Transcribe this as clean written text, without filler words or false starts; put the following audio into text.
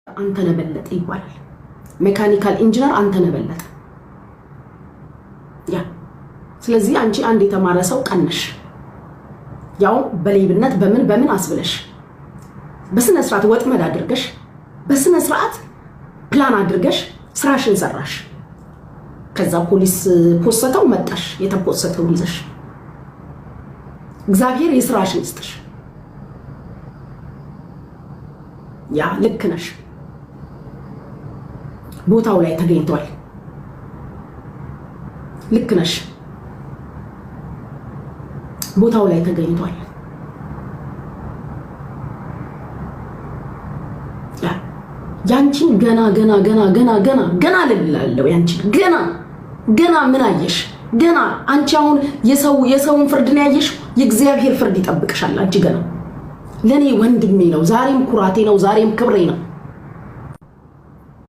አንተ ነበለጠ ይባላል። ሜካኒካል ኢንጂነር አንተ ነበለጠ ያ። ስለዚህ አንቺ አንድ የተማረ ሰው ቀነሽ፣ ያው በሌብነት በምን አስብለሽ በስነ ስርዓት ወጥመድ አድርገሽ በስነ ስርዓት ፕላን አድርገሽ ስራሽን ሰራሽ። ከዛ ፖሊስ ፖሰተው መጣሽ፣ የተፖሰተው ይዘሽ እግዚአብሔር የስራሽን ይስጥሽ። ያ ልክ ነሽ፣ ቦታው ላይ ተገኝቷል። ልክ ነሽ፣ ቦታው ላይ ተገኝቷል። ያንቺን ገና ልልላለው ያንቺን ገና ምን አየሽ? ገና አንቺ አሁን የሰውን ፍርድ ነው ያየሽ፣ የእግዚአብሔር ፍርድ ይጠብቅሻል። አንቺ ገና ለኔ ወንድሜ ነው፣ ዛሬም ኩራቴ ነው፣ ዛሬም ክብሬ ነው።